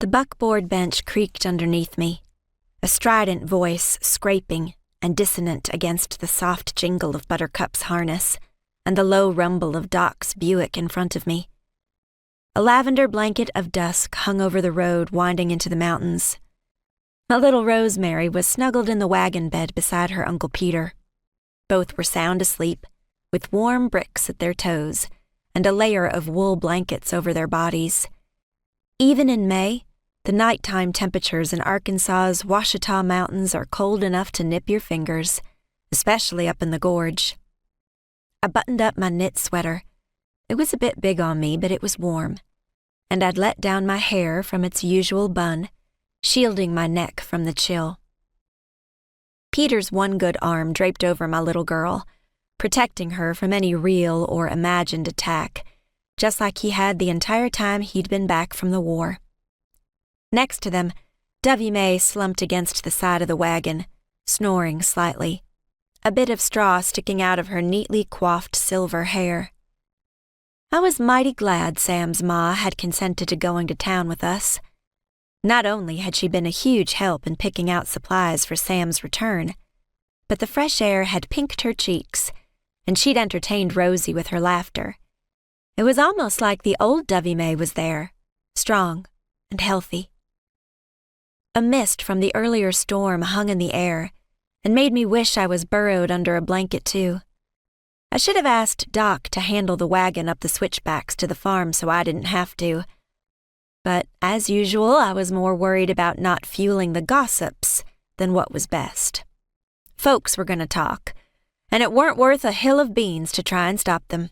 The buckboard bench creaked underneath me, a strident voice scraping and dissonant against the soft jingle of Buttercup's harness and the low rumble of Doc's Buick in front of me. A lavender blanket of dusk hung over the road winding into the mountains. My little Rosemary was snuggled in the wagon bed beside her Uncle Peter. Both were sound asleep, with warm bricks at their toes and a layer of wool blankets over their bodies. Even in May, the nighttime temperatures in Arkansas's Ouachita Mountains are cold enough to nip your fingers, especially up in the gorge. I buttoned up my knit sweater. It was a bit big on me, but it was warm, and I'd let down my hair from its usual bun, shielding my neck from the chill. Peter's one good arm draped over my little girl, protecting her from any real or imagined attack, just like he had the entire time he'd been back from the war. Next to them, Dovey May slumped against the side of the wagon, snoring slightly, a bit of straw sticking out of her neatly coiffed silver hair. I was mighty glad Sam's ma had consented to going to town with us. Not only had she been a huge help in picking out supplies for Sam's return, but the fresh air had pinked her cheeks, and she'd entertained Rosie with her laughter. It was almost like the old Dovey May was there, strong and healthy. A mist from the earlier storm hung in the air and made me wish I was burrowed under a blanket too. I should have asked Doc to handle the wagon up the switchbacks to the farm so I didn't have to. But as usual, I was more worried about not fueling the gossips than what was best. Folks were going to talk, and it weren't worth a hill of beans to try and stop them.